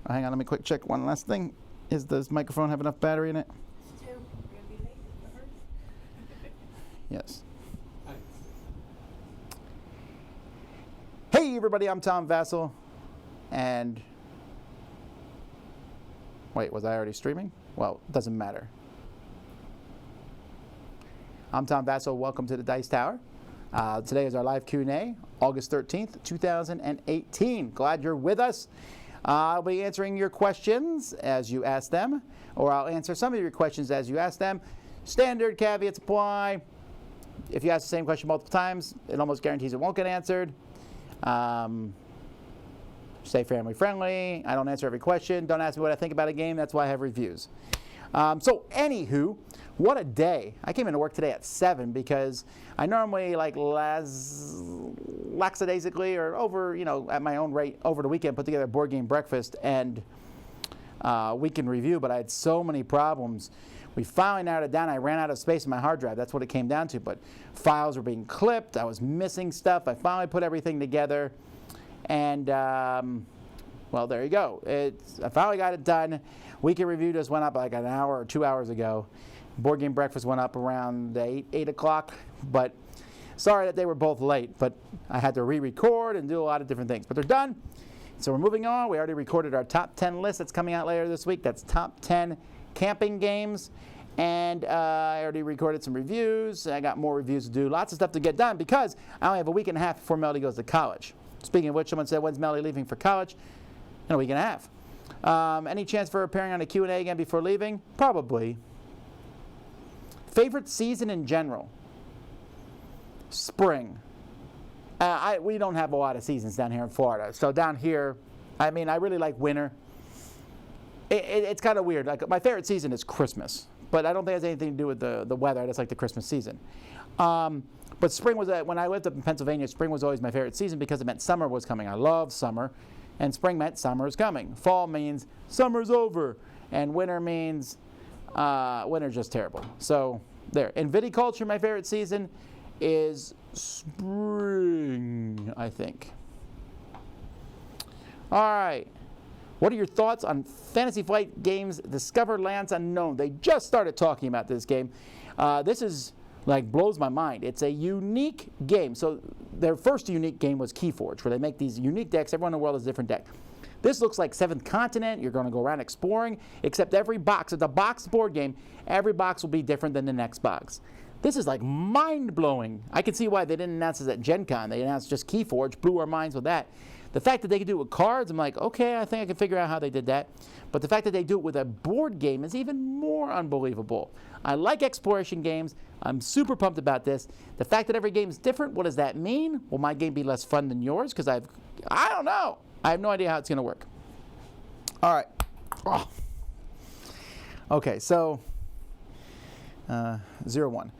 hang on, let me quick check one last thing. Does this microphone have enough battery in it? We're going to be late. Yes. Hey everybody, I'm Tom Vasel, and wait, was I already streaming? Well, it doesn't matter. I'm Tom Vasel. Welcome to the Dice Tower. Today is our live Q&A, August 13th, 2018. Glad you're with us. I'll be answering your questions as you ask them, or I'll answer some of your questions as you ask them. Standard caveats apply. If you ask the same question multiple times, it almost guarantees it won't get answered. Stay family friendly. I don't answer every question. Don't ask me what I think about a game. That's why I have reviews. So anywho, what a day. I came into work today at 7 because I normally lackadaisically or over, at my own rate over the weekend put together a board game breakfast and weekend review, but I had so many problems. We finally narrowed it down. I ran out of space in my hard drive. That's what it came down to, but files were being clipped. I was missing stuff. I finally put everything together, and well, there you go. I finally got it done. Weekend review just went up like an hour or 2 hours ago. Board game breakfast went up around 8 o'clock, but sorry that they were both late, but I had to re-record and do a lot of different things, but they're done. So we're moving on. We already recorded our top 10 list that's coming out later this week. That's top 10 camping games, and I already recorded some reviews. I got more reviews to do. Lots of stuff to get done because I only have a week and a half before Melody goes to college. Speaking of which, someone said, when's Melody leaving for college? In a week and a half. Any chance for appearing on a Q&A again before leaving? Probably. Favorite season in general? Spring. We don't have a lot of seasons down here in Florida. So down here, I really like winter. It's kind of weird. Like, my favorite season is Christmas, but I don't think it has anything to do with the weather. I just like the Christmas season. But spring was, when I lived up in Pennsylvania, spring was always my favorite season because it meant summer was coming. I love summer, and spring meant summer is coming. Fall means summer's over, and winter means winter's just terrible. So there. In viticulture, my favorite season is spring, I think. All right. What are your thoughts on Fantasy Flight Games' Discover Lands Unknown? They just started talking about this game. This is blows my mind. It's a unique game. So their first unique game was Keyforge, where they make these unique decks. Everyone in the world has a different deck. This looks like Seventh Continent. You're going to go around exploring, except every box, it's a boxed board game, every box will be different than the next box. This is mind-blowing. I can see why they didn't announce this at Gen Con. They announced just Keyforge, blew our minds with that. The fact that they could do it with cards, I'm like, okay, I think I can figure out how they did that. But the fact that they do it with a board game is even more unbelievable. I like exploration games. I'm super pumped about this. The fact that every game is different, what does that mean? Will my game be less fun than yours? Because I don't know. I have no idea how it's going to work. All right. Oh. Okay, so 0-1.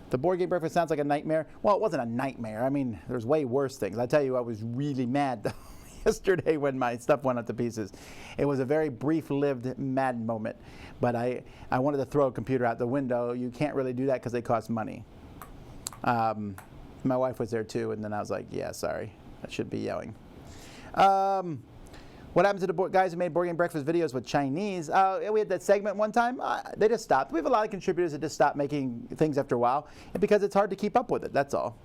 The board game breakfast sounds like a nightmare. Well, it wasn't a nightmare. There's way worse things. I tell you, I was really mad yesterday when my stuff went up to pieces. It was a very brief-lived mad moment. But I wanted to throw a computer out the window. You can't really do that because they cost money. My wife was there too, and then I was like, yeah, sorry. I should be yelling. What happened to the guys who made board game breakfast videos with Chinese? We had that segment one time. They just stopped. We have a lot of contributors that just stopped making things after a while, and because it's hard to keep up with it, that's all.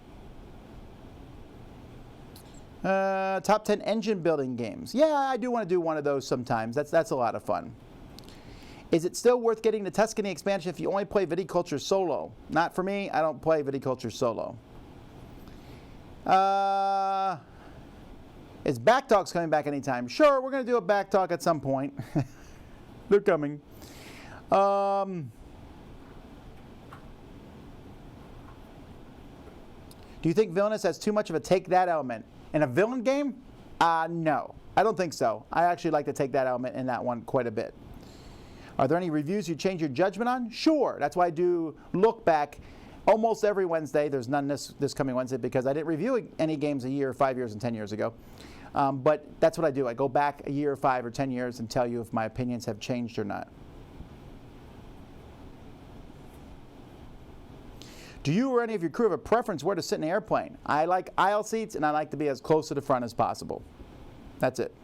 Top 10 engine building games. Yeah, I do want to do one of those sometimes. That's a lot of fun. Is it still worth getting the Tuscany expansion if you only play Viticulture solo? Not for me. I don't play Viticulture solo. Is Back Talks coming back anytime? Sure, we're going to do a Back Talk at some point. They're coming. Do you think Villainous has too much of a take that element? In a villain game? No, I don't think so. I actually like to take that element in that one quite a bit. Are there any reviews you change your judgment on? Sure. That's why I do look back almost every Wednesday. There's none this coming Wednesday because I didn't review any games a year, 5 years, and 10 years ago. But that's what I do. I go back a year, 5 or 10 years, and tell you if my opinions have changed or not. Do you or any of your crew have a preference where to sit in the airplane? I like aisle seats, and I like to be as close to the front as possible. That's it.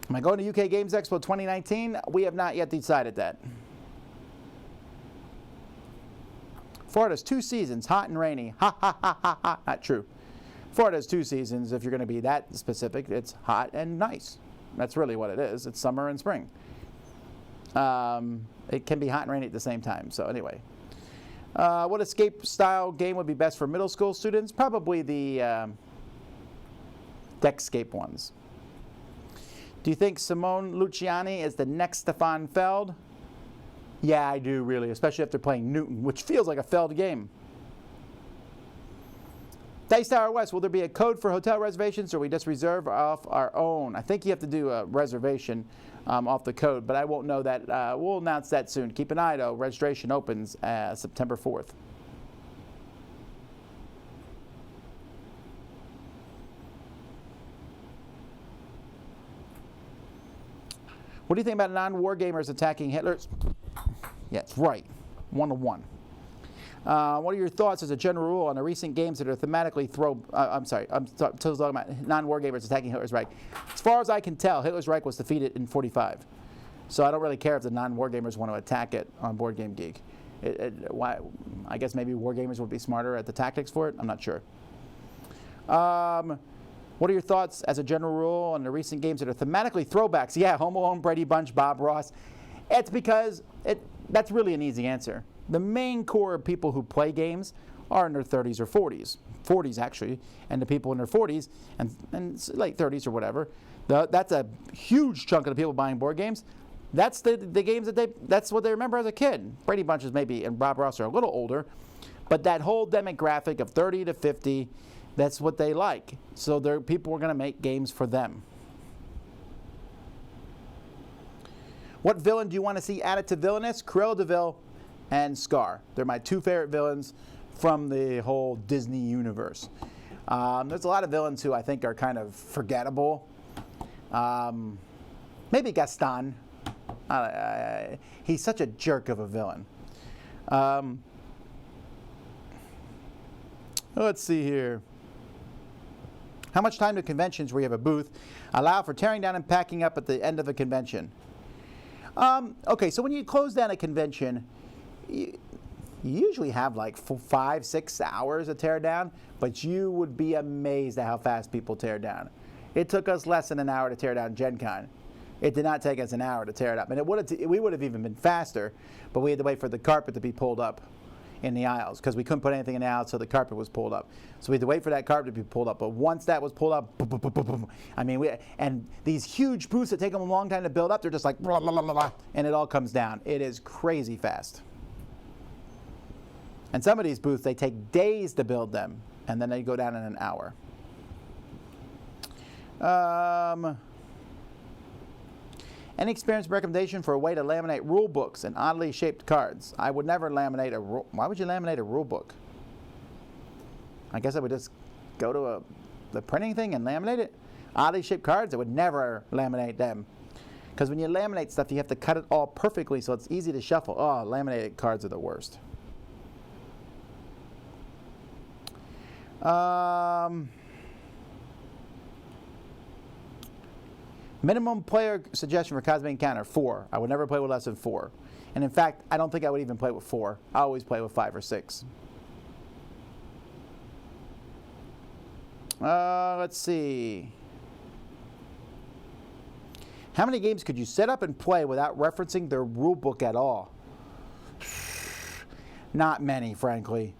Am I going to UK Games Expo 2019? We have not yet decided that. Florida's 2 seasons, hot and rainy. Ha, ha, ha, ha, ha. Not true. Florida's 2 seasons, if you're going to be that specific, it's hot and nice. That's really what it is. It's summer and spring. It can be hot and rainy at the same time. So anyway. What escape-style game would be best for middle school students? Probably the Deckscape ones. Do you think Simone Luciani is the next Stefan Feld? Yeah, I do, really, especially after playing Newton, which feels like a Feld game. Dice Tower West, will there be a code for hotel reservations, or we just reserve off our own? I think you have to do a reservation off the code, but I won't know that. We'll announce that soon. Keep an eye, though. Registration opens September 4th. What do you think about non-war gamers attacking Hitler's? Yeah, it's right. 1-to-1. What are your thoughts as a general rule on the recent games that are thematically I'm talking about non-war gamers attacking Hitler's Reich. As far as I can tell, Hitler's Reich was defeated in 1945. So I don't really care if the non-war gamers want to attack it on Board Game Geek. Why? I guess maybe war gamers would be smarter at the tactics for it. I'm not sure. What are your thoughts as a general rule on the recent games that are thematically throwbacks? Yeah, Home Alone, Brady Bunch, Bob Ross. It's because that's really an easy answer. The main core of people who play games are in their 30s or 40s actually, and the people in their 40s and late 30s or whatever. That's a huge chunk of the people buying board games. That's the games that's what they remember as a kid. Brady Bunches maybe and Bob Ross are a little older, but that whole demographic of 30 to 50, that's what they like. So people are going to make games for them. What villain do you want to see added to Villainous? Cruella de Vil and Scar. They're my 2 favorite villains from the whole Disney universe. There's a lot of villains who I think are kind of forgettable. Maybe Gaston. He's such a jerk of a villain. Let's see here. How much time do conventions where you have a booth allow for tearing down and packing up at the end of a convention? Okay, so when you close down a convention, you usually have like 5-6 hours to tear down, but you would be amazed at how fast people tear down. It took us less than an hour to tear down Gen Con. It did not take us an hour to tear it up. And we would have even been faster, but we had to wait for the carpet to be pulled up in the aisles because we couldn't put anything in the aisles, so the carpet was pulled up. So we had to wait for that carpet to be pulled up. But once that was pulled up, boom, boom, boom, boom, boom. I mean, and these huge booths that take them a long time to build up, they're just like blah, blah, blah, blah, blah, and it all comes down. It is crazy fast. And some of these booths, they take days to build them, and then they go down in an hour. Any experience recommendation for a way to laminate rule books and oddly shaped cards? I would never laminate a rule. Why would you laminate a rule book? I guess I would just go to the printing thing and laminate it. Oddly shaped cards, I would never laminate them. Because when you laminate stuff, you have to cut it all perfectly so it's easy to shuffle. Oh, laminated cards are the worst. Minimum player suggestion for Cosmic Encounter, 4. I would never play with less than 4. And in fact, I don't think I would even play with 4. I always play with 5 or 6. Let's see. How many games could you set up and play without referencing their rule book at all? Not many, frankly.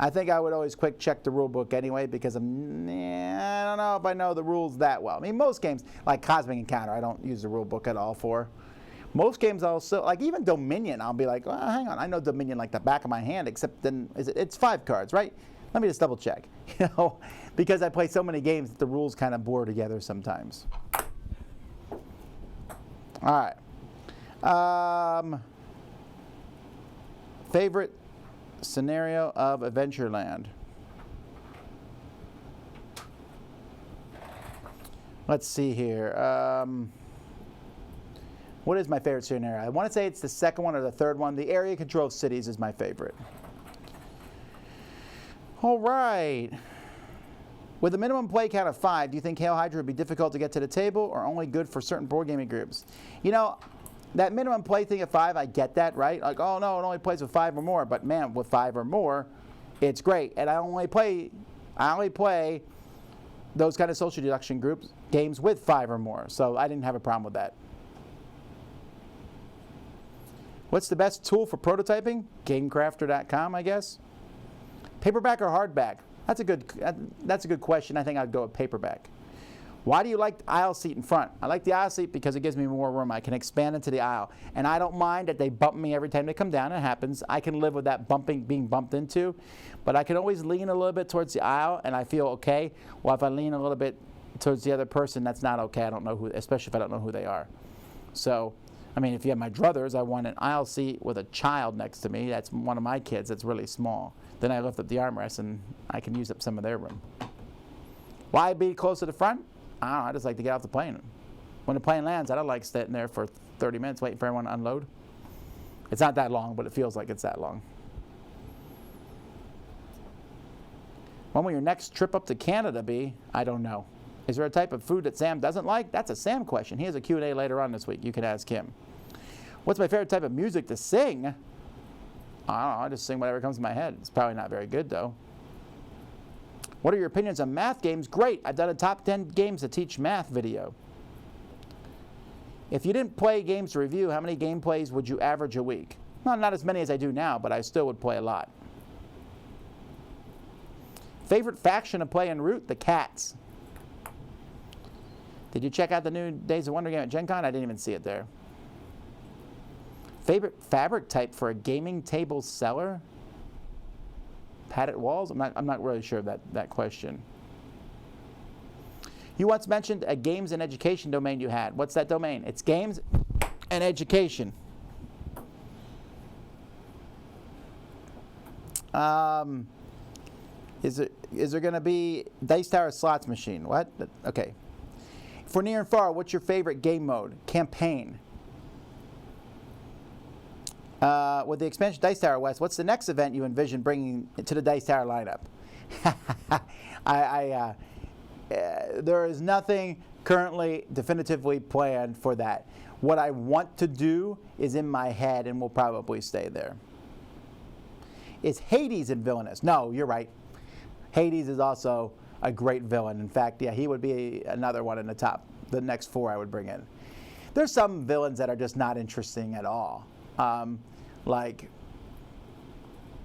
I think I would always quick check the rule book anyway because I don't know if I know the rules that well. I mean, most games, like Cosmic Encounter, I don't use the rule book at all for. Most games also, like even Dominion, I'll be like, well, hang on, I know Dominion like the back of my hand, except then it's 5 cards, right? Let me just double check, because I play so many games that the rules kind of blur together sometimes. All right. Favorite scenario of Adventureland. Let's see here. What is my favorite scenario? I want to say it's the second one or the third one. The area control cities is my favorite. All right. With a minimum play count of 5, do you think Hail Hydra would be difficult to get to the table or only good for certain board gaming groups? You know, that minimum play thing of 5, I get that, right? Like, oh no, it only plays with 5 or more. But man, with 5 or more, it's great. And I only play those kind of social deduction groups games with 5 or more. So I didn't have a problem with that. What's the best tool for prototyping? Gamecrafter.com, I guess. Paperback or hardback? That's a good question. I think I'd go with paperback. Why do you like the aisle seat in front? I like the aisle seat because it gives me more room. I can expand into the aisle. And I don't mind that they bump me every time they come down. It happens. I can live with that being bumped into. But I can always lean a little bit towards the aisle and I feel okay. Well, if I lean a little bit towards the other person, that's not okay. I don't know who, especially if I don't know who they are. So, I mean, if you have my druthers, I want an aisle seat with a child next to me. That's one of my kids that's really small. Then I lift up the armrest and I can use up some of their room. Why be close to the front? I don't know, I just like to get off the plane. When the plane lands, I don't like sitting there for 30 minutes waiting for everyone to unload. It's not that long, but it feels like it's that long. When will your next trip up to Canada be? I don't know. Is there a type of food that Sam doesn't like? That's a Sam question. He has a Q&A later on this week. You can ask him. What's my favorite type of music to sing? I don't know. I just sing whatever comes to my head. It's probably not very good, though. What are your opinions on math games? Great. I've done a top 10 games to teach math video. If you didn't play games to review, how many gameplays would you average a week? Well, not as many as I do now, but I still would play a lot. Favorite faction to play en route? The Cats. Did you check out the new Days of Wonder game at Gen Con? I didn't even see it there. Favorite fabric type for a gaming table seller? Padded walls? I'm not really sure of that question. You once mentioned a games and education domain you had. What's that domain? It's games and education. Is there going to be Dice Tower slots machine? What? Okay. For near and far, what's your favorite game mode? Campaign. With the expansion Dice Tower West, what's the next event you envision bringing to the Dice Tower lineup? There is nothing currently definitively planned for that. What I want to do is in my head and will probably stay there. Is Hades in Villainous? No, you're right. Hades is also a great villain. In fact, yeah, he would be another one in the next 4 I would bring in. There's some villains that are just not interesting at all. Like,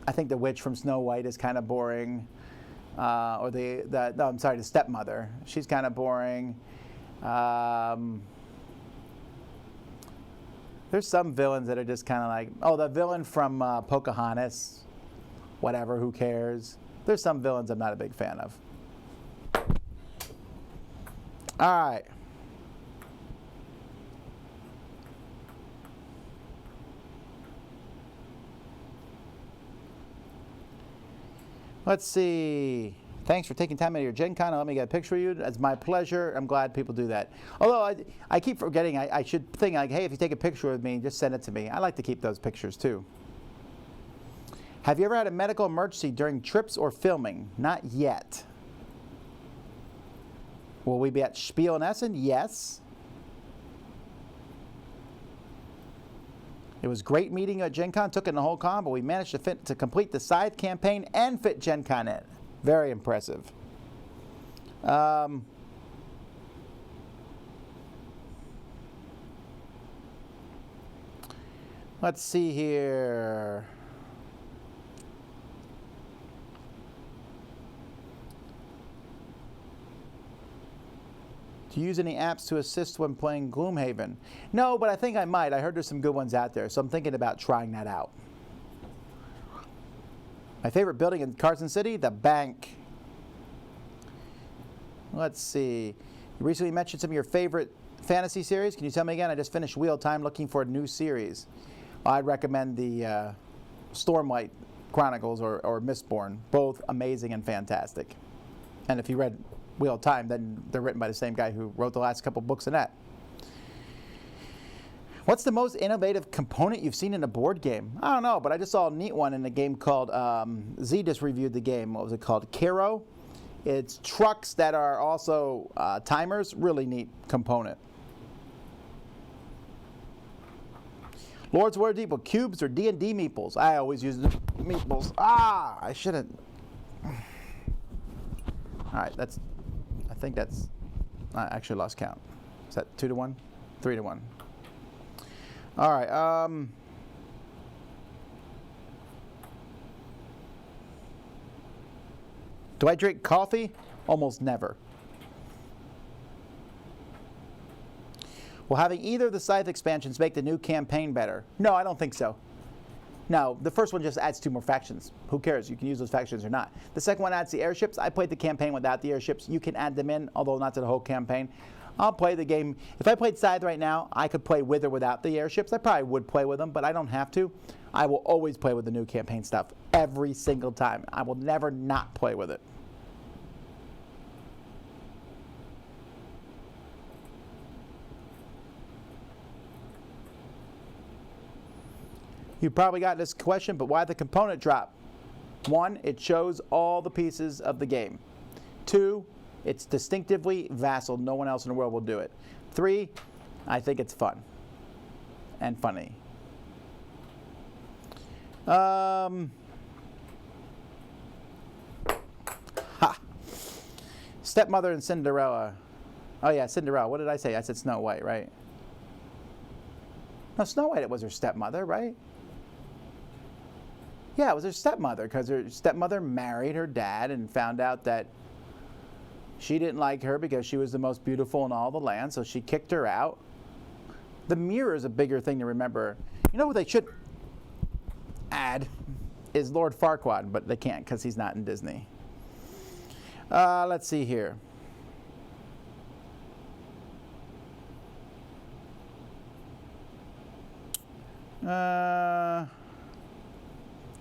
I think the witch from Snow White is kind of boring. Or the stepmother. She's kind of boring. There's some villains that are just kind of like, the villain from Pocahontas. Whatever, who cares? There's some villains I'm not a big fan of. All right. Let's see. Thanks for taking time out of your Gen Con. Let me get a picture of you. It's my pleasure. I'm glad people do that. Although I keep forgetting, I should think like, hey, if you take a picture with me, just send it to me. I like to keep those pictures too. Have you ever had a medical emergency during trips or filming? Not yet. Will we be at Spiel in Essen? Yes. It was great meeting you at Gen Con. Took in the whole con, but we managed to complete the Scythe campaign and fit Gen Con in. Very impressive. Let's see here. Do you use any apps to assist when playing Gloomhaven? No, but I think I might. I heard there's some good ones out there, so I'm thinking about trying that out. My favorite building in Carson City? The bank. Let's see. You recently mentioned some of your favorite fantasy series. Can you tell me again? I just finished Wheel Time looking for a new series. I'd recommend the Stormlight Chronicles or Mistborn. Both amazing and fantastic. And if you read Wheel of Time, then they're written by the same guy who wrote the last couple books in that. What's the most innovative component you've seen in a board game? I don't know, but I just saw a neat one in a game called, Z just reviewed the game. What was it called? Kero. It's trucks that are also timers. Really neat component. Lords of Waterdeep, cubes or D&D meeples? I always use the meeples. I shouldn't. All right, I think that's, I actually lost count. Is that 2 to 1? 3 to 1. All right. Do I drink coffee? Almost never. Will having either of the Scythe expansions make the new campaign better? No, I don't think so. No, the first one just adds 2 more factions. Who cares? You can use those factions or not. The second one adds the airships. I played the campaign without the airships. You can add them in, although not to the whole campaign. I'll play the game. If I played Scythe right now, I could play with or without the airships. I probably would play with them, but I don't have to. I will always play with the new campaign stuff every single time. I will never not play with it. You probably got this question, but why the component drop? 1, it shows all the pieces of the game. 2, it's distinctively Vasel. No one else in the world will do it. 3, I think it's fun and funny. Stepmother and Cinderella. Oh yeah, Cinderella. What did I say? I said Snow White, right? No, Snow White, it was her stepmother, right? Yeah, it was her stepmother, because her stepmother married her dad and found out that she didn't like her because she was the most beautiful in all the land, so she kicked her out. The mirror is a bigger thing to remember. You know what they should add is Lord Farquaad, but they can't because he's not in Disney. Let's see here.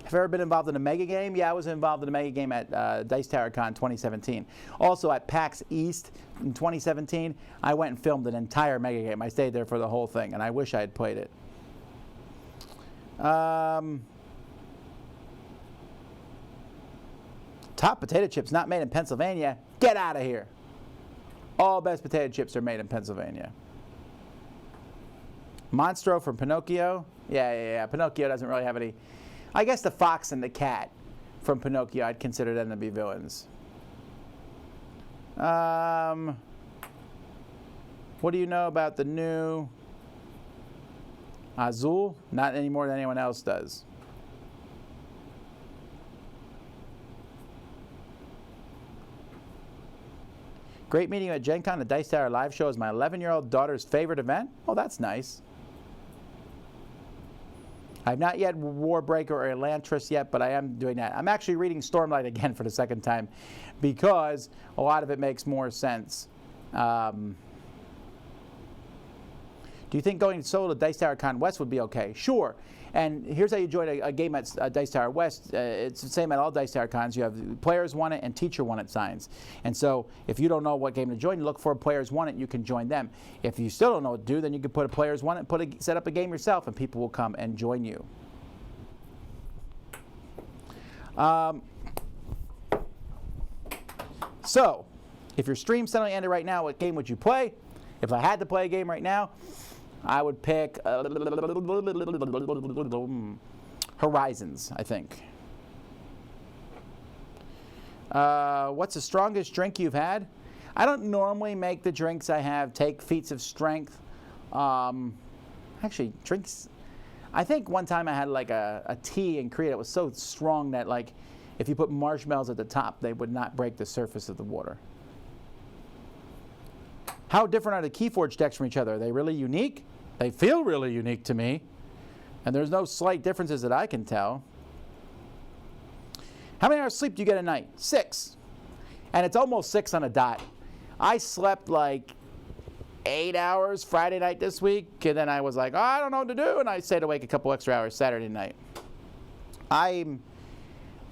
Have you ever been involved in a mega game? Yeah, I was involved in a mega game at Dice Tower Con 2017. Also at PAX East in 2017, I went and filmed an entire mega game. I stayed there for the whole thing, and I wish I had played it. Top potato chips not made in Pennsylvania? Get out of here. All best potato chips are made in Pennsylvania. Monstro from Pinocchio? Yeah. Pinocchio doesn't really have any. I guess the fox and the cat from Pinocchio, I'd consider them to be villains. What do you know about the new Azul? Not any more than anyone else does. Great meeting you at Gen Con. The Dice Tower live show is my 11-year-old daughter's favorite event. Oh, that's nice. I've not yet Warbreaker or Elantris yet, but I am doing that. I'm actually reading Stormlight again for the second time because a lot of it makes more sense. Do you think going solo to Dice Tower Con West would be okay? Sure. And here's how you join a game at Dice Tower West. It's the same at all Dice Tower Cons. You have players want it and teacher want it signs. And so if you don't know what game to join, you look for a players want it, you can join them. If you still don't know what to do, then you can put a players want it, set up a game yourself, and people will come and join you. So if your stream suddenly ended right now, what game would you play? If I had to play a game right now, I would pick Horizons, I think. What's the strongest drink you've had? I don't normally make the drinks I have take feats of strength. Actually, drinks. I think one time I had like a tea in Korea that was so strong that like if you put marshmallows at the top, they would not break the surface of the water. How different are the Keyforge decks from each other? Are they really unique? They feel really unique to me. And there's no slight differences that I can tell. How many hours sleep do you get a night? 6. And it's almost 6 on a dot. I slept like 8 hours Friday night this week, and then I was like, oh, I don't know what to do, and I stayed awake a couple extra hours Saturday night. Even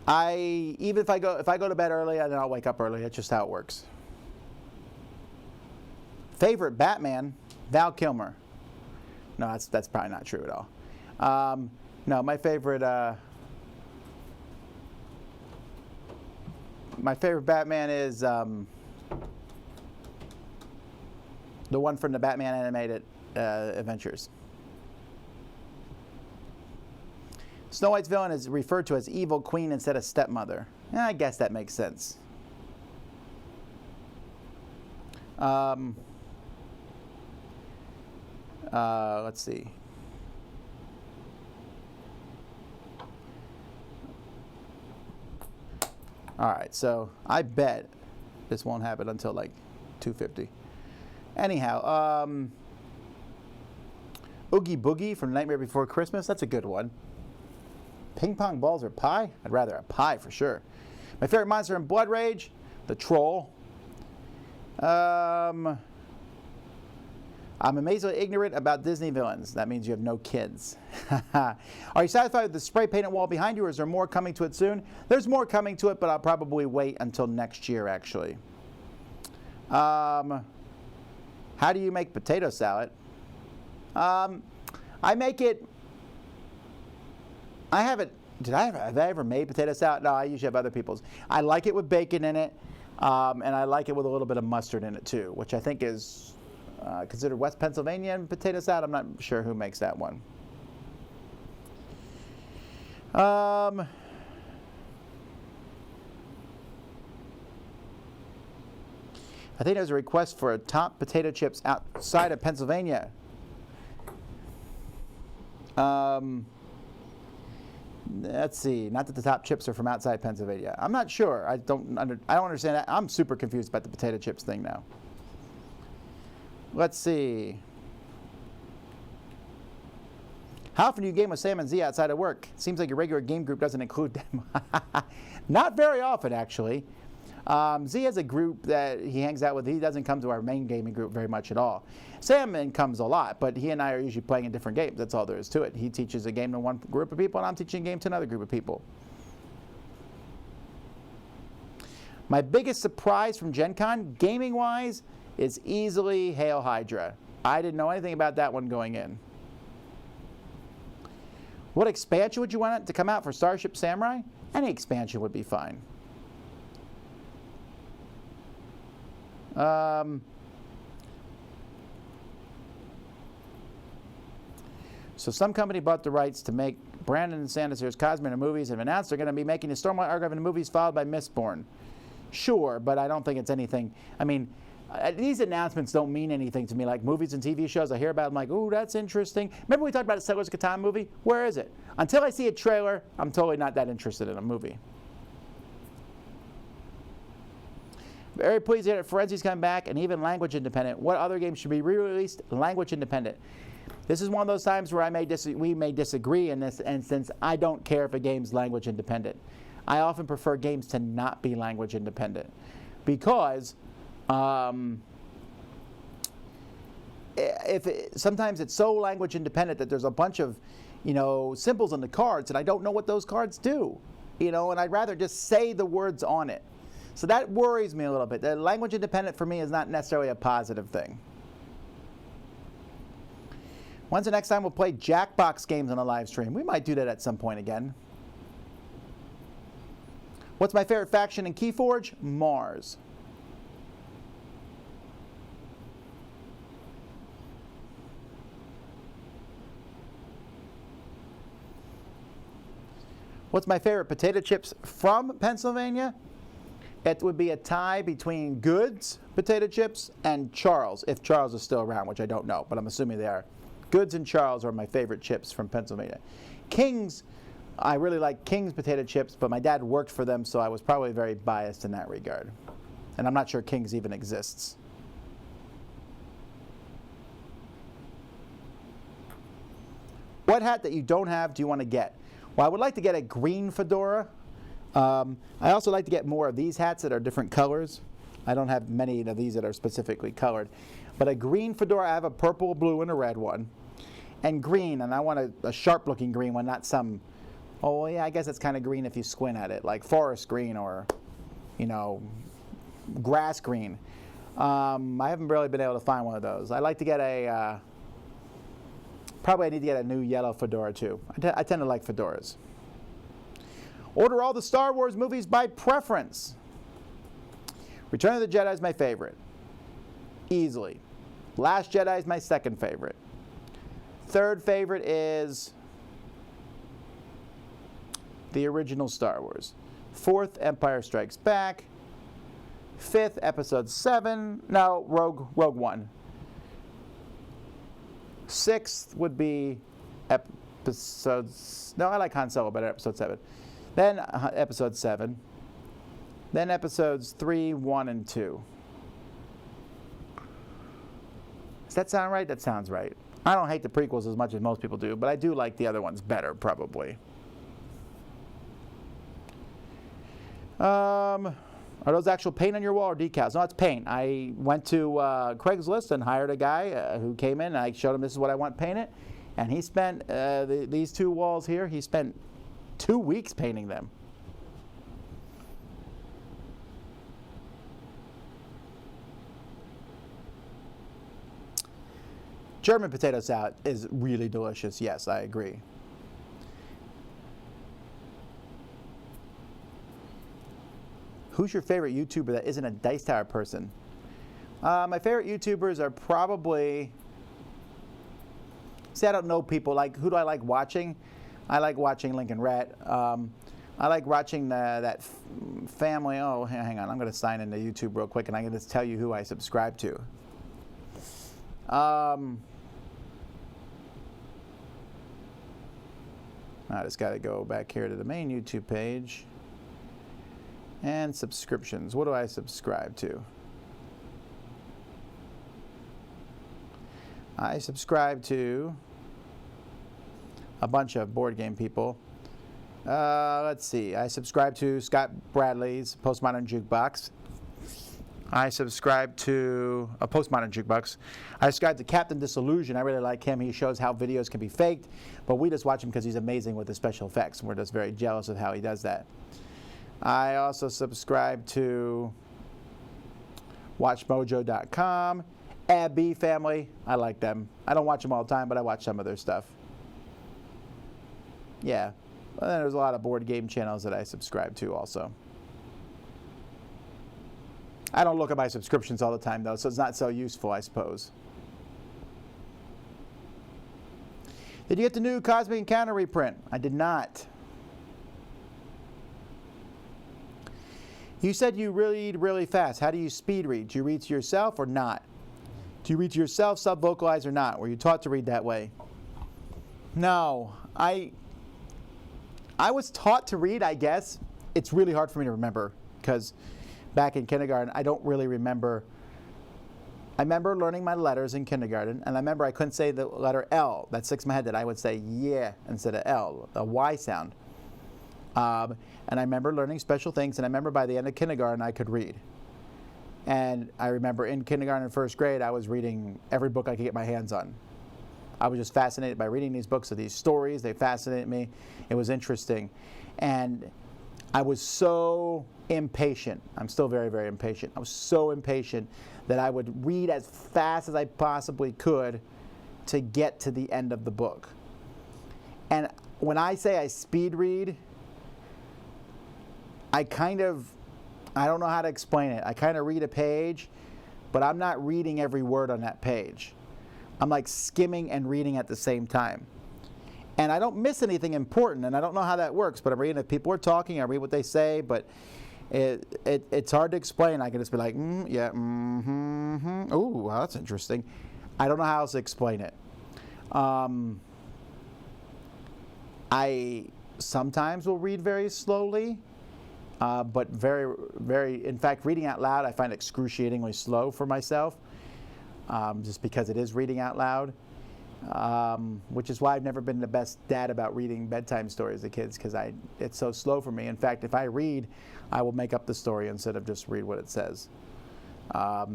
if I go to bed early, then I'll wake up early. That's just how it works. Favorite Batman? Val Kilmer. No, that's probably not true at all. No, my favorite Batman is the one from the Batman animated adventures. Snow White's villain is referred to as evil queen instead of stepmother. I guess that makes sense. Let's see. All right, so I bet this won't happen until like 2:50. Anyhow, Oogie Boogie from Nightmare Before Christmas. That's a good one. Ping pong balls or pie? I'd rather a pie for sure. My favorite monster in Blood Rage, the troll. I'm amazingly ignorant about Disney villains. That means you have no kids. Are you satisfied with the spray painted wall behind you, or is there more coming to it soon? There's more coming to it, but I'll probably wait until next year, actually. How do you make potato salad? I make it... have I ever made potato salad? No, I usually have other people's. I like it with bacon in it, and I like it with a little bit of mustard in it too, which I think is considered West Pennsylvania potato salad. I'm not sure who makes that one. I think there's a request for top potato chips outside of Pennsylvania. Let's see. Not that the top chips are from outside Pennsylvania. I'm not sure. I don't understand that. I'm super confused about the potato chips thing now. Let's see. How often do you game with Sam and Z outside of work? Seems like your regular game group doesn't include them. Not very often, actually. Z has a group that he hangs out with. He doesn't come to our main gaming group very much at all. Sam comes a lot, but he and I are usually playing in different games. That's all there is to it. He teaches a game to one group of people, and I'm teaching a game to another group of people. My biggest surprise from Gen Con, gaming-wise, is easily Hail Hydra. I didn't know anything about that one going in. What expansion would you want to come out for Starship Samurai? Any expansion would be fine. So some company bought the rights to make Brandon and Sanders's Cosmere movies and have announced they're going to be making the Stormlight Archive in the movies followed by Mistborn. Sure, but I don't think it's anything. I mean, these announcements don't mean anything to me. Like movies and TV shows, I hear about them like, ooh, that's interesting. Remember we talked about the Settlers of Catan movie? Where is it? Until I see a trailer, I'm totally not that interested in a movie. Very pleased that Forensi's come back and even language independent. What other games should be re-released language independent? This is one of those times where we may disagree in this instance. I don't care if a game's language independent. I often prefer games to not be language independent because sometimes it's so language independent that there's a bunch of symbols on the cards and I don't know what those cards do, and I'd rather just say the words on it. So that worries me a little bit. The language independent for me is not necessarily a positive thing. When's the next time we'll play Jackbox games on a live stream? We might do that at some point again. What's my favorite faction in Keyforge? Mars. What's my favorite potato chips from Pennsylvania? It would be a tie between Goods potato chips and Charles, if Charles is still around, which I don't know, but I'm assuming they are. Goods and Charles are my favorite chips from Pennsylvania. King's, I really like King's potato chips, but my dad worked for them, so I was probably very biased in that regard. And I'm not sure King's even exists. What hat that you don't have do you want to get? Well, I would like to get a green fedora. I also like to get more of these hats that are different colors. I don't have many of these that are specifically colored. But a green fedora, I have a purple, blue, and a red one. And green, and I want a sharp-looking green one, not some, oh yeah, I guess it's kind of green if you squint at it, like forest green or, grass green. I haven't really been able to find one of those. I like to get a Probably I need to get a new yellow fedora too. I tend to like fedoras. Order all the Star Wars movies by preference. Return of the Jedi is my favorite. Easily. Last Jedi is my second favorite. Third favorite is the original Star Wars. Fourth, Empire Strikes Back. Fifth, Episode 7. No, Rogue One. Sixth would be episodes. No, I like Han Solo better. Episode 7. Then Episode 7. Then Episodes 3, 1, and 2. Does that sound right? That sounds right. I don't hate the prequels as much as most people do, but I do like the other ones better, probably. Are those actual paint on your wall or decals? No, it's paint. I went to Craigslist and hired a guy who came in, and I showed him this is what I want painted. And he spent, these two walls here, he spent 2 weeks painting them. German potato salad is really delicious. Yes, I agree. Who's your favorite YouTuber that isn't a Dice Tower person? My favorite YouTubers are probably... See, I don't know people. Like, who do I like watching? I like watching Lincoln Rhett. I like watching that family. Oh, hang on. I'm going to sign into YouTube real quick, and I'm going to tell you who I subscribe to. I just got to go back here to the main YouTube page. And subscriptions. What do I subscribe to? I subscribe to a bunch of board game people. Let's see. I subscribe to Scott Bradley's Postmodern Jukebox. I subscribe to a Postmodern Jukebox. I subscribe to Captain Disillusion. I really like him. He shows how videos can be faked, but we just watch him because he's amazing with the special effects, and we're just very jealous of how he does that. I also subscribe to WatchMojo.com. Abby Family. I like them. I don't watch them all the time, but I watch some of their stuff. Yeah. And then there's a lot of board game channels that I subscribe to also. I don't look at my subscriptions all the time, though, so it's not so useful, I suppose. Did you get the new Cosmic Encounter reprint? I did not. You said you read really fast. How do you speed read? Do you read to yourself or not? Do you read to yourself, sub-vocalize, or not? Were you taught to read that way? No. I was taught to read, I guess. It's really hard for me to remember because back in kindergarten, I don't really remember. I remember learning my letters in kindergarten, and I remember I couldn't say the letter L. That sticks in my head that I would say yeah instead of L, a Y sound. And I remember learning special things, and I remember by the end of kindergarten, I could read. And I remember in kindergarten and first grade, I was reading every book I could get my hands on. I was just fascinated by reading these books of these stories. They fascinated me. It was interesting. And I was so impatient. I'm still very, very impatient. I was so impatient that I would read as fast as I possibly could to get to the end of the book. And when I say I speed read, I don't know how to explain it. I kind of read a page, but I'm not reading every word on that page. I'm like skimming and reading at the same time. And I don't miss anything important, and I don't know how that works, but I'm reading. If people are talking, I read what they say, but it's hard to explain. I can just be like, yeah, mm-hmm. Ooh, well, that's interesting. I don't know how else to explain it. I sometimes will read very slowly. But very, very, in fact, reading out loud I find excruciatingly slow for myself, just because it is reading out loud, which is why I've never been the best dad about reading bedtime stories to kids, because it's so slow for me. In fact, if I read, I will make up the story instead of just read what it says, or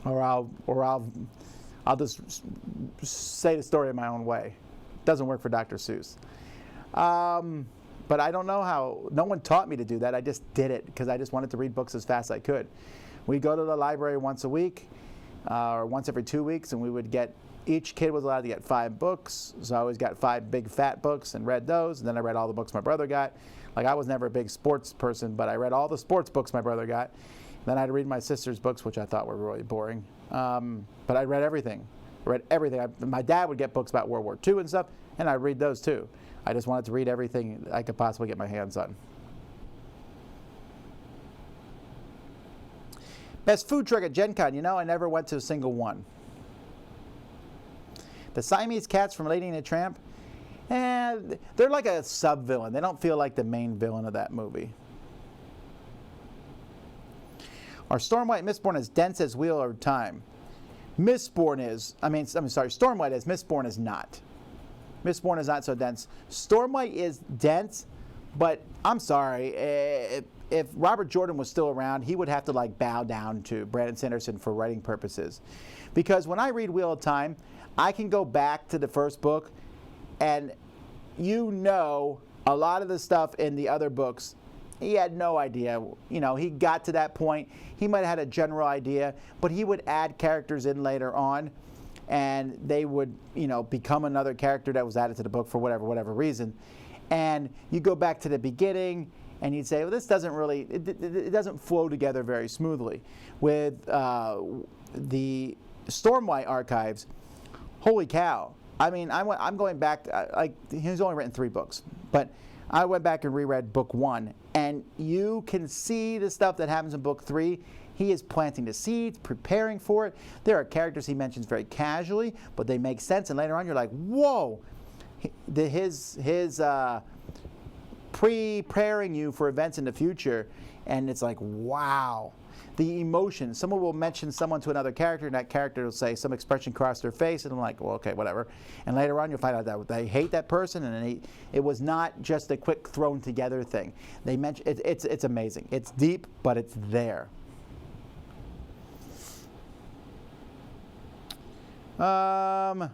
I'll just say the story in my own way. It doesn't work for Dr. Seuss. But I don't know how, no one taught me to do that. I just did it because I just wanted to read books as fast as I could. We'd go to the library once a week or once every 2 weeks, and we would get each kid was allowed to get 5 books, so I always got 5 big fat books and read those, and then I read all the books my brother got. Like, I was never a big sports person, but I read all the sports books my brother got. Then I had to read my sister's books, which I thought were really boring. But I read everything. My dad would get books about World War II and stuff, and I'd read those too. I just wanted to read everything I could possibly get my hands on. Best food truck at Gen Con. I never went to a single one. The Siamese cats from Lady and the Tramp, they're like a sub-villain. They don't feel like the main villain of that movie. Are Stormlight and Mistborn as dense as Wheel of Time? Stormlight is. Mistborn is not. Mistborn is not so dense. Stormlight is dense, but I'm sorry. If Robert Jordan was still around, he would have to bow down to Brandon Sanderson for writing purposes. Because when I read Wheel of Time, I can go back to the first book, and a lot of the stuff in the other books, he had no idea. He got to that point. He might have had a general idea, but he would add characters in later on, and they would, become another character that was added to the book for whatever reason. And you go back to the beginning, and you'd say, well, this doesn't really, it doesn't flow together very smoothly. With the Stormlight archives, holy cow. I'm going back, he's only written 3 books, but I went back and reread book 1, and you can see the stuff that happens in book 3. He is planting the seeds, preparing for it. There are characters he mentions very casually, but they make sense, and later on you're like, whoa! His preparing you for events in the future, and it's like, wow. The emotion. Someone will mention someone to another character, and that character will say some expression crossed their face, and I'm like, well, okay, whatever. And later on, you'll find out that they hate that person, and it was not just a quick thrown together thing. They mention it's amazing. It's deep, but it's there. I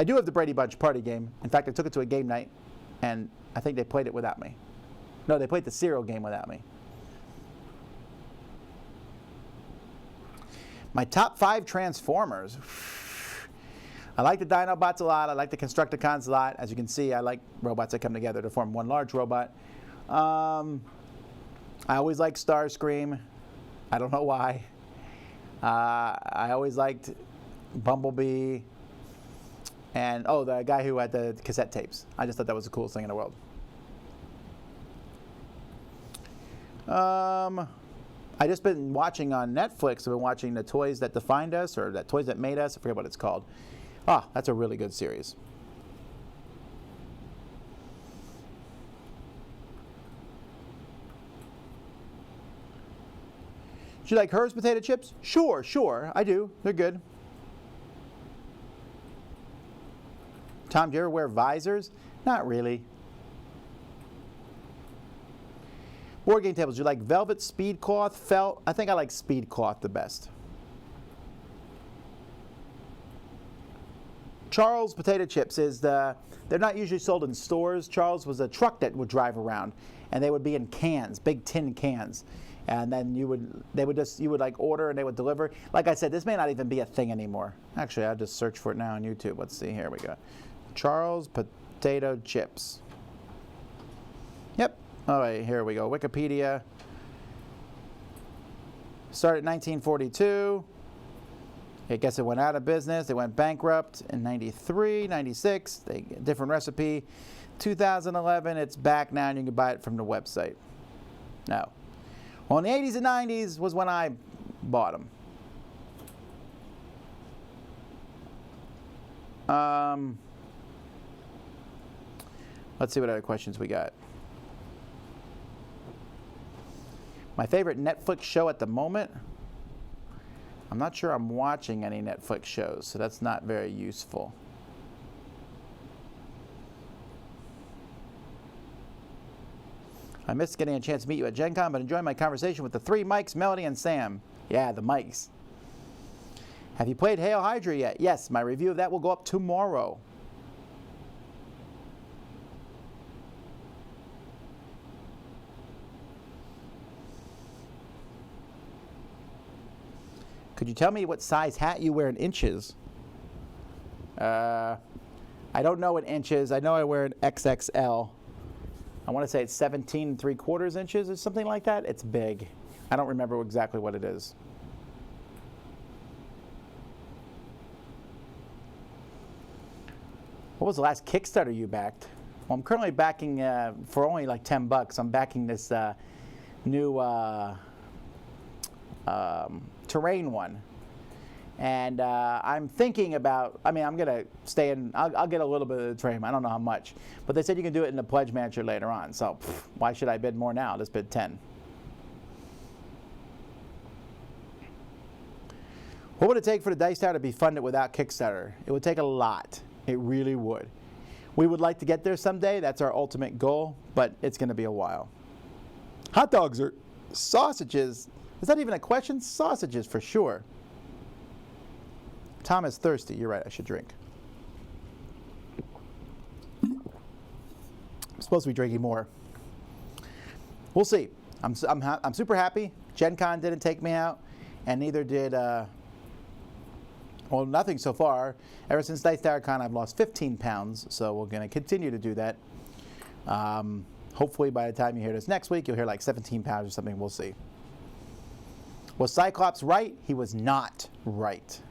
do have the Brady Bunch party game. In fact, I took it to a game night, and I think they played it without me. No, they played the cereal game without me. My top 5 Transformers. I like the Dinobots a lot. I like the Constructicons a lot. As you can see, I like robots that come together to form one large robot. I always liked Starscream. I don't know why. I always liked Bumblebee. And, the guy who had the cassette tapes. I just thought that was the coolest thing in the world. I just been watching on Netflix. I've been watching The Toys That Defined Us, or That Toys That Made Us. I forget what it's called. That's a really good series. Do you like Her's potato chips? Sure, I do. They're good. Tom, do you ever wear visors? Not really. Board game tables. Do you like velvet, speed cloth, felt? I think I like speed cloth the best. Charles potato chips they're not usually sold in stores. Charles was a truck that would drive around, and they would be in cans, big tin cans. And then you would order, and they would deliver. Like I said, this may not even be a thing anymore. Actually, I'll just search for it now on YouTube. Let's see, here we go. Charles potato chips. Yep. All right, here we go. Wikipedia. Started in 1942. I guess it went out of business. They went bankrupt in 93, 96. Different recipe. 2011, it's back now, and you can buy it from the website. No. Well, in the 80s and 90s was when I bought them. Let's see what other questions we got. My favorite Netflix show at the moment? I'm not sure I'm watching any Netflix shows, so that's not very useful. I missed getting a chance to meet you at Gen Con, but enjoying my conversation with the 3 Mikes, Melody, and Sam. Yeah, the Mikes. Have you played Hail Hydra yet? Yes, my review of that will go up tomorrow. Could you tell me what size hat you wear in inches? I don't know in inches. I know I wear an XXL. I want to say it's 17 3/4 inches or something like that. It's big. I don't remember exactly what it is. What was the last Kickstarter you backed? Well, I'm currently backing for only like $10. I'm backing this new terrain one. And I'm thinking about, I'm going to stay in, I'll get a little bit of the terrain. I don't know how much. But they said you can do it in the pledge manager later on. So why should I bid more now? I'll just bid 10. What would it take for the Dice Tower to be funded without Kickstarter? It would take a lot. It really would. We would like to get there someday. That's our ultimate goal, but it's going to be a while. Hot dogs or sausages? Is that even a question? Sausages for sure. Tom is thirsty. You're right. I should drink. I'm supposed to be drinking more. We'll see. I'm super happy. Gen Con didn't take me out, and neither did... well, nothing so far. Ever since Dice Tower Con, I've lost 15 pounds, so we're going to continue to do that. Hopefully, by the time you hear this next week, you'll hear like 17 pounds or something. We'll see. Was Cyclops right? He was not right.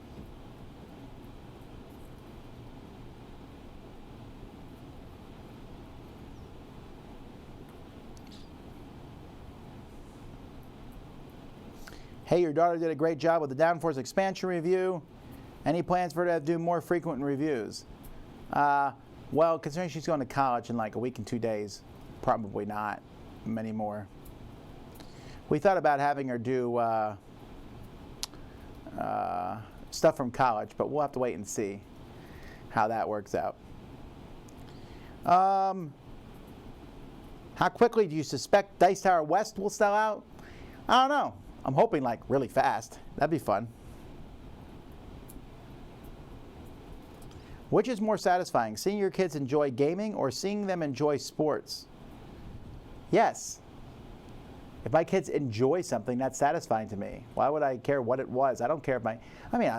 Hey, your daughter did a great job with the Downforce expansion review. Any plans for her to do more frequent reviews? Well, considering she's going to college in like a week and 2 days, probably not many more. We thought about having her do stuff from college, but we'll have to wait and see how that works out. How quickly do you suspect Dice Tower West will sell out? I don't know. I'm hoping like really fast. That'd be fun. Which is more satisfying, seeing your kids enjoy gaming or seeing them enjoy sports? Yes. If my kids enjoy something, that's satisfying to me. Why would I care what it was? I don't care if I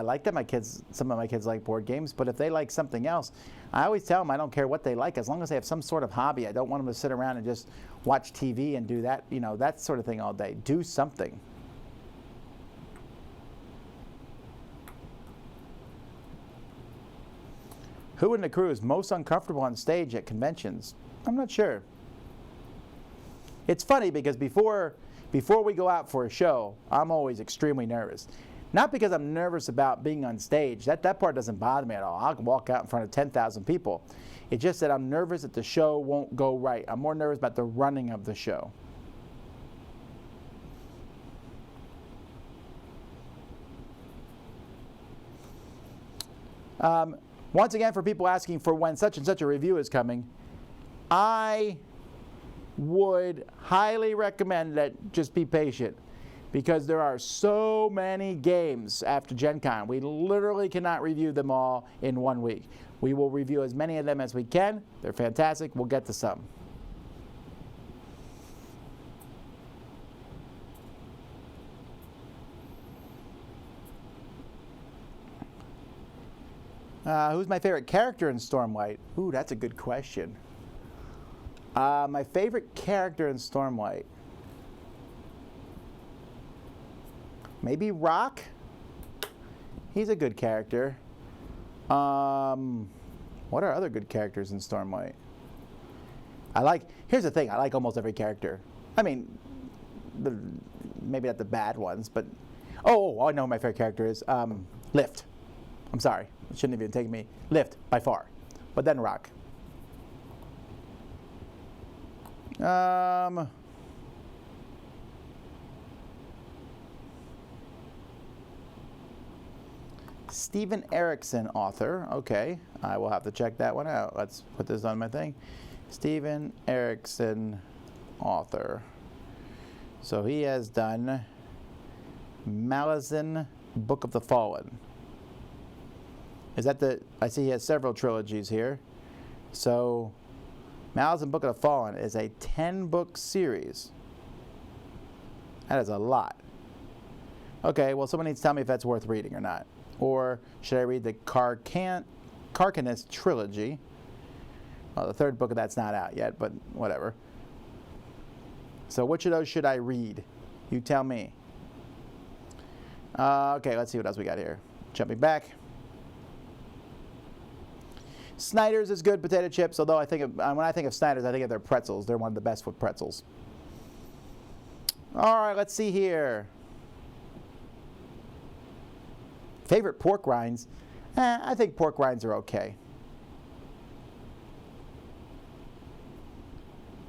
like that some of my kids like board games, but if they like something else, I always tell them I don't care what they like as long as they have some sort of hobby. I don't want them to sit around and just watch TV and do that, that sort of thing all day. Do something. Who in the crew is most uncomfortable on stage at conventions? I'm not sure. It's funny because before we go out for a show, I'm always extremely nervous. Not because I'm nervous about being on stage. That part doesn't bother me at all. I can walk out in front of 10,000 people. It's just that I'm nervous that the show won't go right. I'm more nervous about the running of the show. Once again, for people asking for when such and such a review is coming, I would highly recommend that just be patient because there are so many games after Gen Con. We literally cannot review them all in 1 week. We will review as many of them as we can. They're fantastic. We'll get to some. Who's my favorite character in Stormlight? Ooh, that's a good question. My favorite character in Stormlight? Maybe Rock? He's a good character. What are other good characters in Stormlight? Here's the thing, I like almost every character. I mean, maybe not the bad ones, but... Oh, I know who my favorite character is. Lift. I'm sorry. It shouldn't have even taken me. Lift, by far. But then Rock. Steven Erikson, author. Okay, I will have to check that one out. Let's put this on my thing. Steven Erikson, author. So he has done Malazan, Book of the Fallen. Is that I see he has several trilogies here. So Malazan, Book of the Fallen is a 10-book series. That is a lot. Okay, well, someone needs to tell me if that's worth reading or not. Or should I read the Carcant Carcanus trilogy. Well, the third book of that's not out yet, but whatever. So which of those should I read? You tell me. Okay, let's see what else we got here. Jumping back. Snyder's is good potato chips, although when I think of Snyder's, I think of their pretzels. They're one of the best with pretzels. All right, let's see here. Favorite pork rinds? I think pork rinds are okay.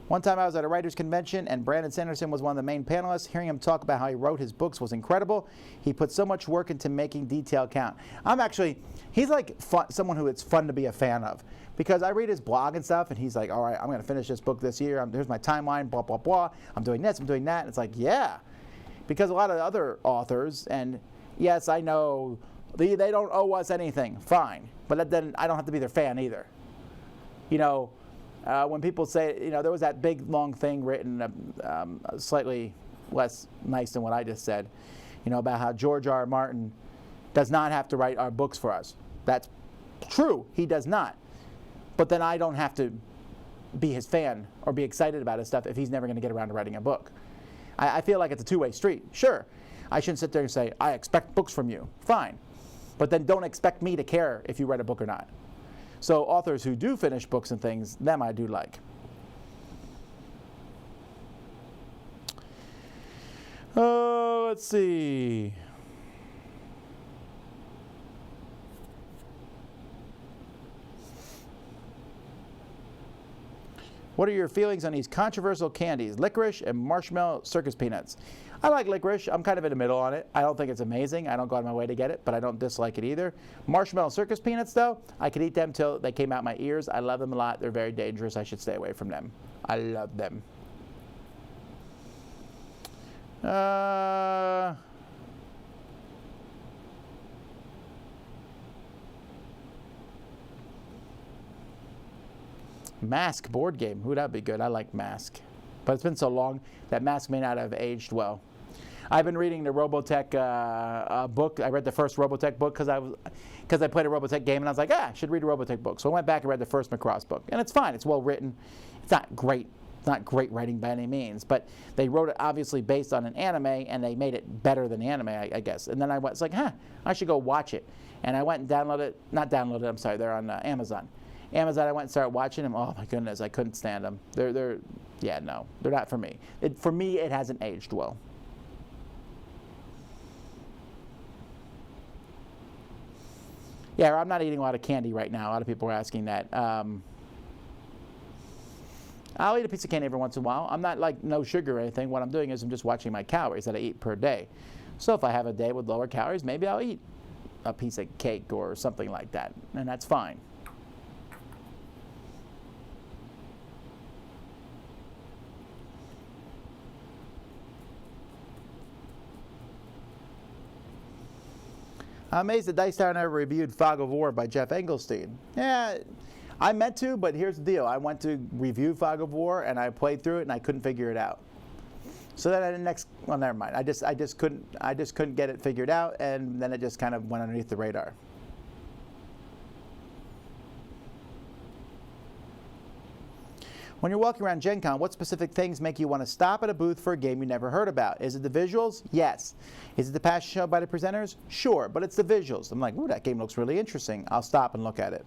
One time I was at a writers' convention and Brandon Sanderson was one of the main panelists. Hearing him talk about how he wrote his books was incredible. He put so much work into making detail count. He's like someone who it's fun to be a fan of, because I read his blog and stuff and he's like, all right, I'm going to finish this book this year. Here's my timeline, blah, blah, blah. I'm doing this, I'm doing that. And it's like, yeah. Because a lot of other authors, and yes, I know they don't owe us anything, fine. But then I don't have to be their fan either. You know, when people say, you know, there was that big long thing written slightly less nice than what I just said, you know, about how George R. R. Martin does not have to write our books for us. That's true, he does not. But then I don't have to be his fan or be excited about his stuff if he's never going to get around to writing a book. I feel like it's a two-way street. Sure, I shouldn't sit there and say, I expect books from you. Fine. But then don't expect me to care if you read a book or not. So authors who do finish books and things, them I do like. Let's see. What are your feelings on these controversial candies, licorice and marshmallow circus peanuts? I like licorice. I'm kind of in the middle on it. I don't think it's amazing. I don't go out of my way to get it, but I don't dislike it either. Marshmallow circus peanuts, though, I could eat them till they came out my ears. I love them a lot. They're very dangerous. I should stay away from them. I love them. Mask board game. Ooh, that'd be good. I like Mask. But it's been so long that Mask may not have aged well. I've been reading the Robotech book. I read the first Robotech book because I played a Robotech game and I was like, I should read a Robotech book. So I went back and read the first Macross book. And it's fine. It's well written. It's not great. It's not great writing by any means. But they wrote it obviously based on an anime and they made it better than the anime, I guess. And then I was like, I should go watch it. And I went and downloaded it. Not downloaded, I'm sorry. They're on Amazon. I went and started watching them. Oh my goodness, I couldn't stand them. They're not for me. For me, it hasn't aged well. Yeah, I'm not eating a lot of candy right now. A lot of people are asking that. I'll eat a piece of candy every once in a while. I'm not like no sugar or anything. What I'm doing is I'm just watching my calories that I eat per day. So if I have a day with lower calories, maybe I'll eat a piece of cake or something like that, and that's fine. I'm amazed that Dice Tower never reviewed Fog of War by Jeff Engelstein. Yeah, I meant to, but here's the deal. I went to review Fog of War, and I played through it, and I couldn't figure it out. So then well, never mind. I just couldn't get it figured out, and then it just kind of went underneath the radar. When you're walking around Gen Con, what specific things make you want to stop at a booth for a game you never heard about? Is it the visuals? Yes. Is it the passion shown by the presenters? Sure, but it's the visuals. I'm like, ooh, that game looks really interesting. I'll stop and look at it.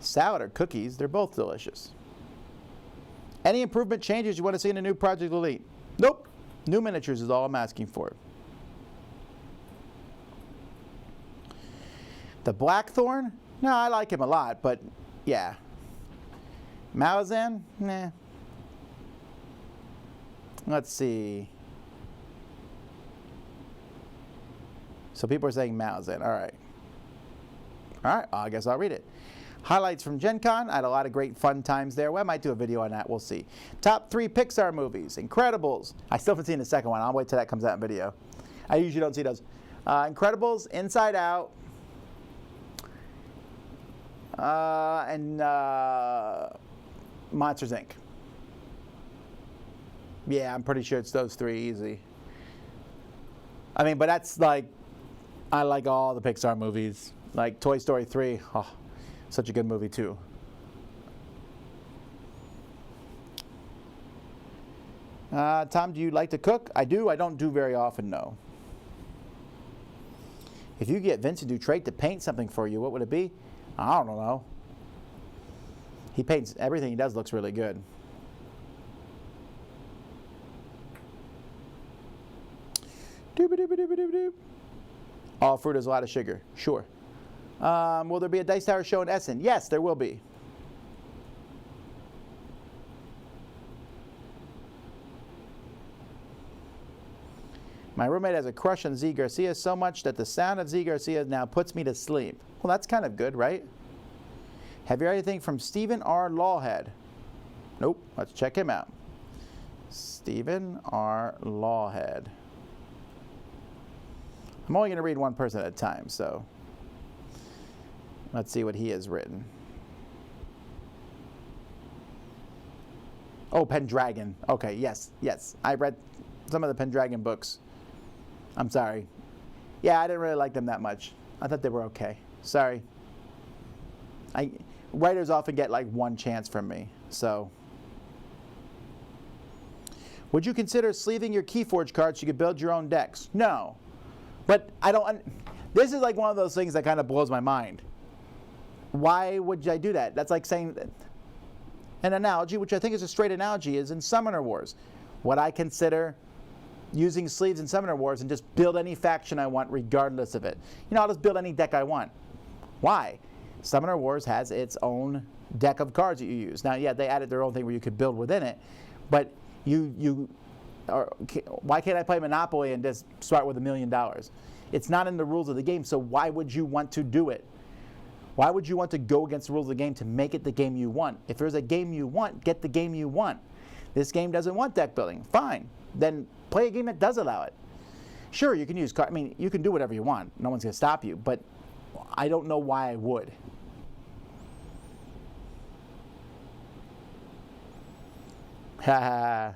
Salad or cookies, they're both delicious. Any improvement changes you want to see in a new Project Elite? Nope. New miniatures is all I'm asking for. The Blackthorn? No, I like him a lot, but yeah. Malazan? Nah. Let's see. So people are saying Malazan. All right. All right, I guess I'll read it. Highlights from Gen Con. I had a lot of great fun times there. Well, I might do a video on that. We'll see. Top 3 Pixar movies. Incredibles. I still haven't seen the second one. I'll wait till that comes out in video. I usually don't see those. Incredibles, Inside Out, and Monsters, Inc. Yeah, I'm pretty sure it's those 3 easy. I mean, but that's like I like all the Pixar movies. Like Toy Story 3. Oh, such a good movie too. Tom, do you like to cook? I do. I don't do very often, no. If you get Vincent Dutrait to paint something for you, what would it be? I don't know. He paints everything he does looks really good. All fruit is a lot of sugar. Sure. Will there be a Dice Tower show in Essen? Yes, there will be. My roommate has a crush on Z Garcia so much that the sound of Z Garcia now puts me to sleep. Well, that's kind of good, right? Have you heard anything from Stephen R. Lawhead? Nope. Let's check him out. Stephen R. Lawhead. I'm only going to read one person at a time, so let's see what he has written. Oh, Pendragon. Okay, yes. I read some of the Pendragon books. I'm sorry. Yeah, I didn't really like them that much. I thought they were okay. Sorry. Writers often get like one chance from me, so. Would you consider sleeving your Keyforge cards so you could build your own decks? No. But I don't. This is like one of those things that kind of blows my mind. Why would I do that? That's like saying an analogy, which I think is a straight analogy, is in Summoner Wars. Would I consider using sleeves in Summoner Wars and just build any faction I want regardless of it? You know, I'll just build any deck I want. Why? Summoner Wars has its own deck of cards that you use. Now, yeah, they added their own thing where you could build within it, but why can't I play Monopoly and just start with $1 million? It's not in the rules of the game, so why would you want to do it? Why would you want to go against the rules of the game to make it the game you want? If there's a game you want, get the game you want. This game doesn't want deck building. Fine. Then play a game that does allow it. Sure, you can use cards. I mean, you can do whatever you want. No one's going to stop you, but I don't know why I would. Ha.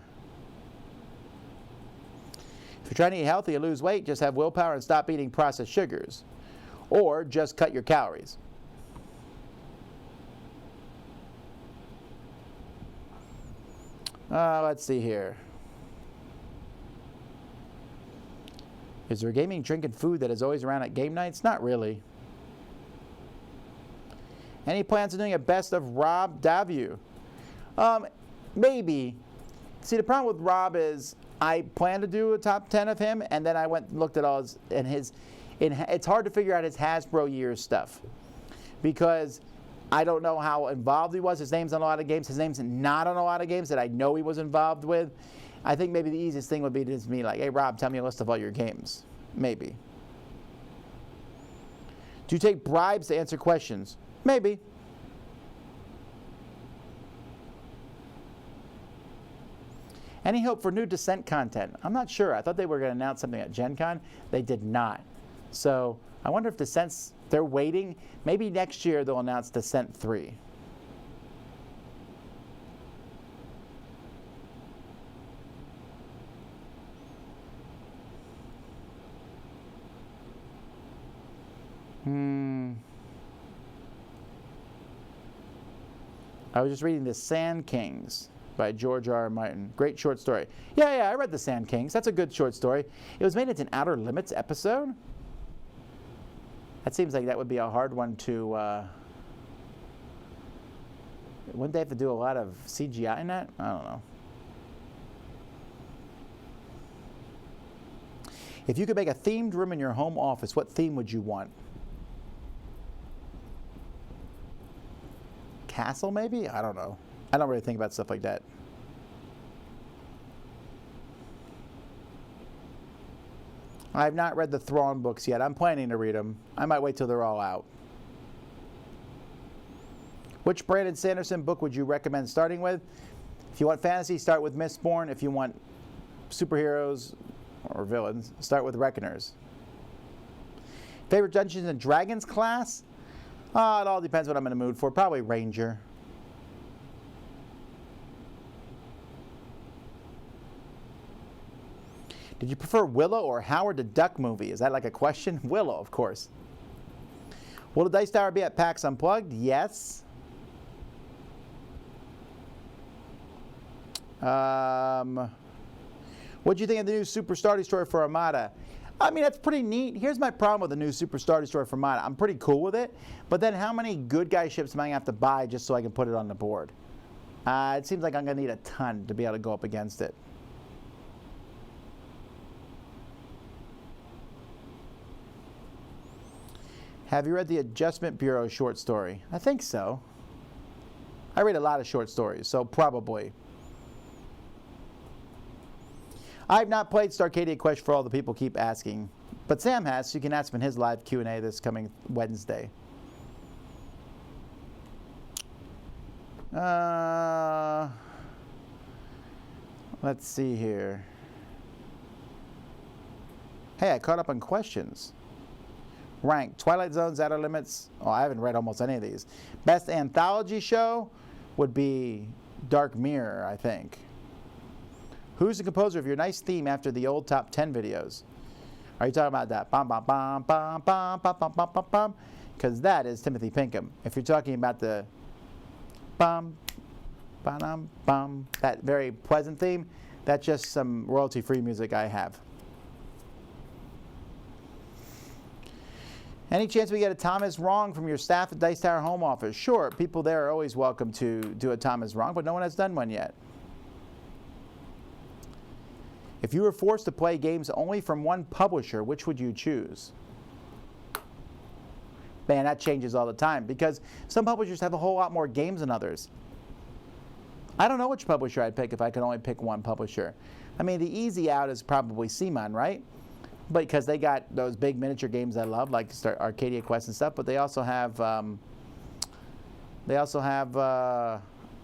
If you're trying to eat healthy and lose weight, just have willpower and stop eating processed sugars. Or just cut your calories. Let's see here. Is there gaming, drink, and food that is always around at game nights? Not really. Any plans on doing a best of Rob Davu? Maybe. See, the problem with Rob is I plan to do a top 10 of him, and then I went and looked at all his, it's hard to figure out his Hasbro years stuff because I don't know how involved he was. His name's on a lot of games. His name's not on a lot of games that I know he was involved with. I think maybe the easiest thing would be to just be like, hey, Rob, tell me a list of all your games. Maybe. Do you take bribes to answer questions? Maybe. Any hope for new Descent content? I'm not sure. I thought they were going to announce something at Gen Con. They did not. So I wonder if Descent's, they're waiting. Maybe next year they'll announce Descent 3. I was just reading The Sand Kings by George R. R. Martin. Great short story. Yeah, I read The Sand Kings. That's a good short story. It was made into an Outer Limits episode. That seems like that would be a hard one to... wouldn't they have to do a lot of CGI in that? I don't know. If you could make a themed room in your home office, what theme would you want? Castle, maybe? I don't know. I don't really think about stuff like that. I've not read the Thrawn books yet. I'm planning to read them. I might wait till they're all out. Which Brandon Sanderson book would you recommend starting with? If you want fantasy, start with Mistborn. If you want superheroes or villains, start with Reckoners. Favorite Dungeons and Dragons class? It all depends what I'm in the mood for. Probably Ranger. Did you prefer Willow or Howard the Duck movie? Is that like a question? Willow, of course. Will the Dice Tower be at PAX Unplugged? Yes. What do you think of the new Super Star Destroyer for Armada? I mean, that's pretty neat. Here's my problem with the new Super Star Destroyer for Armada. I'm pretty cool with it, but then how many good guy ships am I going to have to buy just so I can put it on the board? It seems like I'm going to need a ton to be able to go up against it. Have you read the Adjustment Bureau short story? I think so. I read a lot of short stories, so probably. I've not played Starcadia Quest for all the people keep asking, but Sam has, so you can ask him in his live Q&A this coming Wednesday. Let's see here. Hey, I caught up on questions. Rank, Twilight Zone's Outer Limits. Oh, I haven't read almost any of these. Best anthology show would be Dark Mirror, I think. Who's the composer of your nice theme after the old top 10 videos? Are you talking about that? Bum, bum, bum, bum, bum, bum, bum, bum, bum, bum? Because that is Timothy Pinkham. If you're talking about the bum, bum, bum, that very pleasant theme, that's just some royalty-free music I have. Any chance we get a Tom is Wrong from your staff at Dice Tower home office? Sure, people there are always welcome to do a Tom is Wrong, but no one has done one yet. If you were forced to play games only from one publisher, which would you choose? Man, that changes all the time because some publishers have a whole lot more games than others. I don't know which publisher I'd pick if I could only pick one publisher. I mean, the easy out is probably CMON, right? But because they got those big miniature games I love, like Arcadia Quest and stuff, but they also have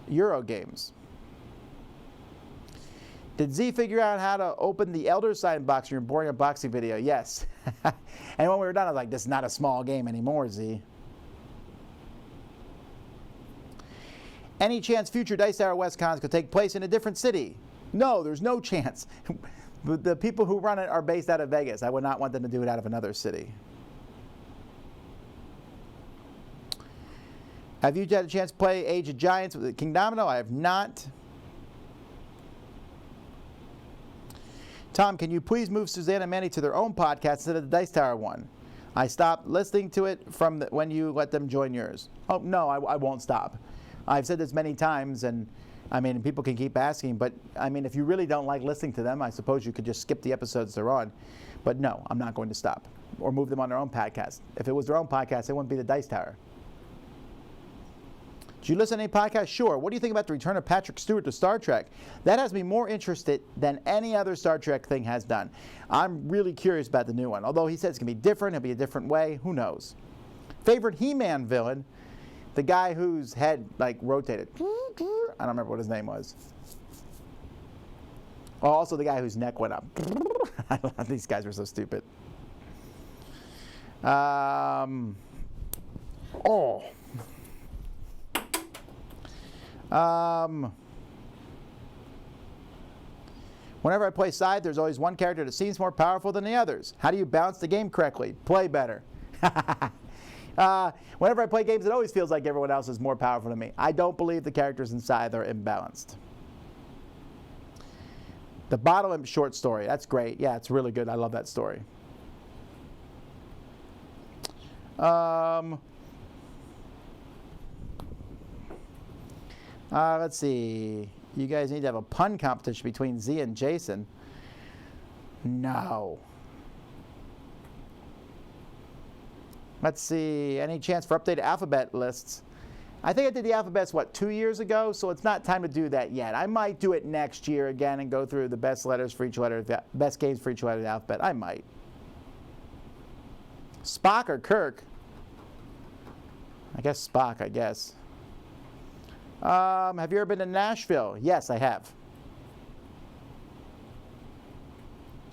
Euro games. Did Z figure out how to open the Elder Sign box in your boring unboxing video? Yes. And when we were done, I was like, this is not a small game anymore, Z. Any chance future Dice Tower West Cons could take place in a different city? No, there's no chance. The people who run it are based out of Vegas. I would not want them to do it out of another city. Have you had a chance to play Age of Giants with King Domino? I have not. Tom, can you please move Suzanne and Manny to their own podcast instead of the Dice Tower one? I stopped listening to it from when you let them join yours. Oh, no, I won't stop. I've said this many times, and I mean, people can keep asking, but I mean, if you really don't like listening to them, I suppose you could just skip the episodes they're on. But no, I'm not going to stop or move them on their own podcast. If it was their own podcast, it wouldn't be the Dice Tower. Do you listen to any podcasts? Sure. What do you think about the return of Patrick Stewart to Star Trek? That has me more interested than any other Star Trek thing has done. I'm really curious about the new one. Although he said it's going to be different, it'll be a different way. Who knows? Favorite He-Man villain? The guy whose head, like, rotated. I don't remember what his name was. Oh, also the guy whose neck went up. These guys were so stupid. Whenever I play Scythe, there's always one character that seems more powerful than the others. How do you balance the game correctly? Play better. Whenever I play games, it always feels like everyone else is more powerful than me. I don't believe the characters in Scythe are imbalanced. The Bottle Imp short story. That's great. Yeah, it's really good. I love that story. Let's see. You guys need to have a pun competition between Z and Jason. No. Let's see. Any chance for updated alphabet lists? I think I did the alphabets, 2 years ago? So it's not time to do that yet. I might do it next year again and go through the best letters for each letter, best games for each letter of the alphabet. I might. Spock or Kirk? I guess Spock, I guess. Have you ever been to Nashville? Yes, I have.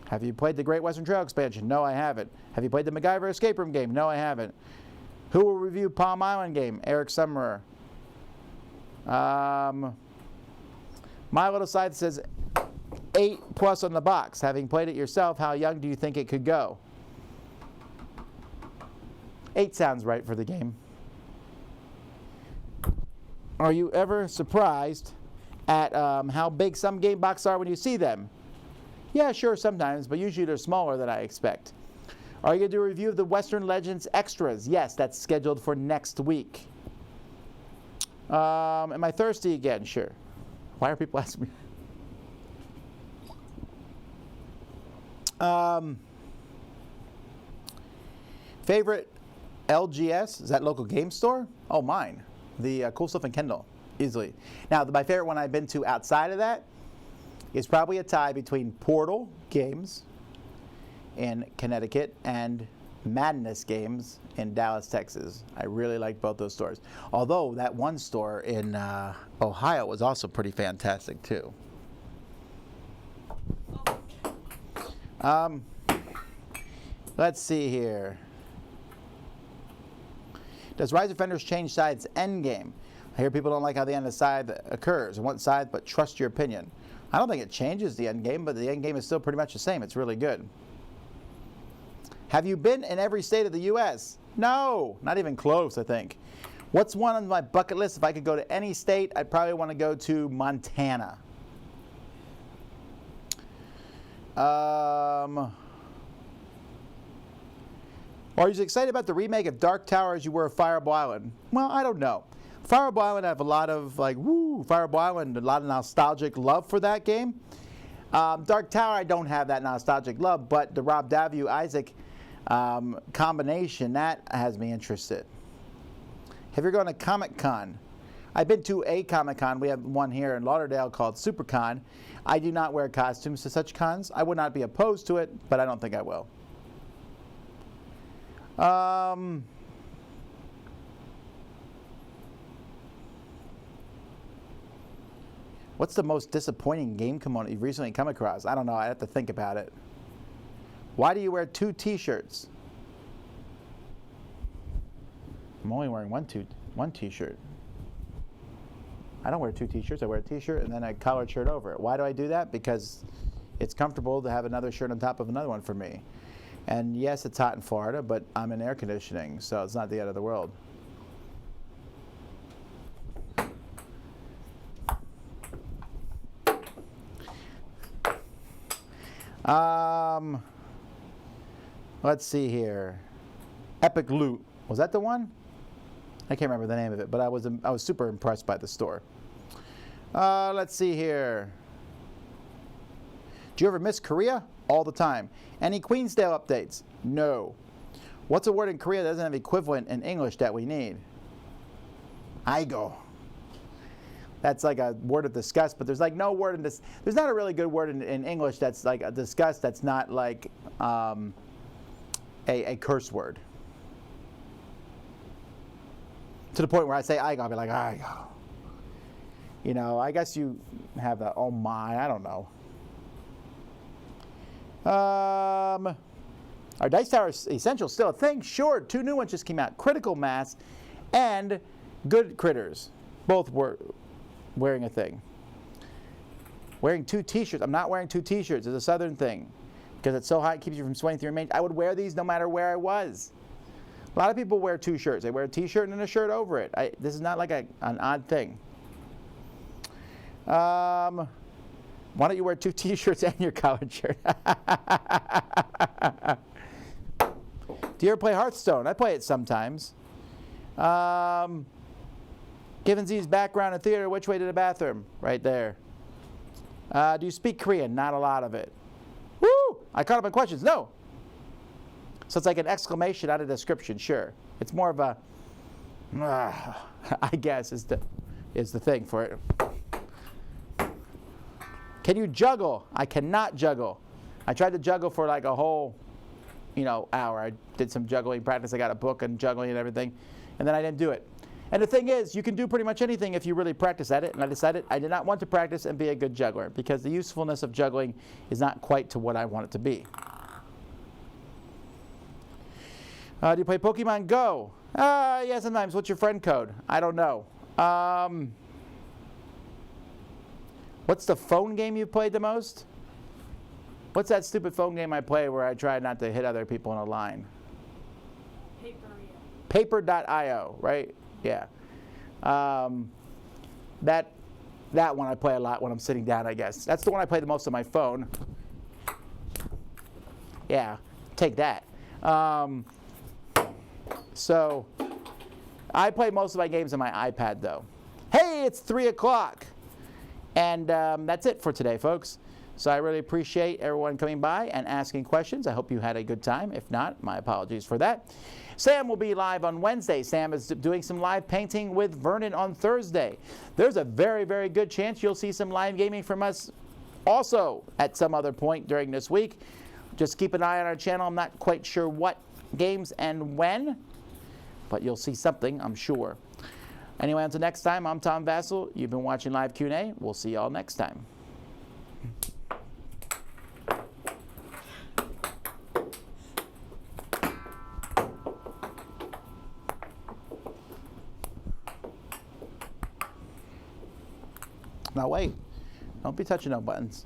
Have you played the Great Western Trail expansion? No, I haven't. Have you played the MacGyver escape room game? No, I haven't. Who will review Palm Island game? Eric Summerer. My Little Scythe says, 8 plus on the box. Having played it yourself, how young do you think it could go? 8 sounds right for the game. Are you ever surprised at how big some game boxes are when you see them? Yeah, sure, sometimes, but usually they're smaller than I expect. Are you going to do a review of the Western Legends Extras? Yes, that's scheduled for next week. Am I thirsty again? Sure. Why are people asking me? Favorite LGS? Is that local game store? Oh, mine. The Cool Stuff in Kendall, easily. Now, my favorite one I've been to outside of that is probably a tie between Portal Games in Connecticut and Madness Games in Dallas, Texas. I really like both those stores. Although that one store in Ohio was also pretty fantastic too. Let's see here. Does Rise of Fenders change sides endgame? I hear people don't like how the end of the side occurs. I want side, but trust your opinion. I don't think it changes the endgame, but the endgame is still pretty much the same. It's really good. Have you been in every state of the U.S.? No, not even close, I think. What's one on my bucket list? If I could go to any state, I'd probably want to go to Montana. Are you excited about the remake of Dark Tower as you were of Fireball Island? Well, I don't know. Fireball Island, I have a lot of Fireball Island, a lot of nostalgic love for that game. Dark Tower, I don't have that nostalgic love, but the Rob Daviau Isaac combination, that has me interested. Have you gone to Comic-Con? I've been to a Comic-Con. We have one here in Lauderdale called SuperCon. I do not wear costumes to such cons. I would not be opposed to it, but I don't think I will. What's the most disappointing game component you've recently come across? I don't know. I have to think about it. Why do you wear 2 T-shirts? I'm only wearing one T-shirt. I don't wear 2 T-shirts. I wear a T-shirt and then a collared shirt over it. Why do I do that? Because it's comfortable to have another shirt on top of another one for me. And yes, it's hot in Florida, but I'm in air conditioning, so it's not the end of the world. Let's see here. Epic Loot. Was that the one? I can't remember the name of it, but I was super impressed by the store. Let's see here. Do you ever miss Korea? All the time. Any Queensdale updates? No. What's a word in Korea that doesn't have equivalent in English that we need? Aigo. That's like a word of disgust, but there's like no word in this. There's not a really good word in English that's like a disgust that's not like a curse word. To the point where I say aigo, I'll be like, aigo. You know, I guess you have the, oh my, I don't know. Are Dice Tower Essentials still a thing? Sure, 2 new ones just came out. Critical Mass and Good Critters. Both were wearing a thing. Wearing 2 T-shirts. I'm not wearing 2 T-shirts. It's a southern thing. Because it's so hot, it keeps you from sweating through your mange. I would wear these no matter where I was. A lot of people wear 2 shirts. They wear a T-shirt and then a shirt over it. This is not like an odd thing. Why don't you wear 2 T-shirts and your collared shirt? Do you ever play Hearthstone? I play it sometimes. Given Z's background in theater, which way to the bathroom? Right there. Do you speak Korean? Not a lot of it. Woo! I caught up on questions. No. So it's like an exclamation, not a description. Sure. It's more of a, I guess is the thing for it. Can you juggle? I cannot juggle. I tried to juggle for like a whole, hour. I did some juggling practice. I got a book on juggling and everything, and then I didn't do it. And the thing is, you can do pretty much anything if you really practice at it. And I decided I did not want to practice and be a good juggler because the usefulness of juggling is not quite to what I want it to be. Do you play Pokemon Go? Yeah, sometimes. What's your friend code? I don't know. What's the phone game you've played the most? What's that stupid phone game I play where I try not to hit other people in a line? Paper, yeah. Paper.io, right? Yeah. That one I play a lot when I'm sitting down, I guess. That's the one I play the most on my phone. Yeah, take that. So I play most of my games on my iPad, though. Hey, it's 3 o'clock. And that's it for today, folks. So I really appreciate everyone coming by and asking questions. I hope you had a good time. If not, my apologies for that. Sam will be live on Wednesday. Sam is doing some live painting with Vernon on Thursday. There's a very, very good chance you'll see some live gaming from us also at some other point during this week. Just keep an eye on our channel. I'm not quite sure what games and when, but you'll see something, I'm sure. Anyway, until next time, I'm Tom Vasel. You've been watching Live Q&A. We'll see y'all next time. Now wait, don't be touching no buttons.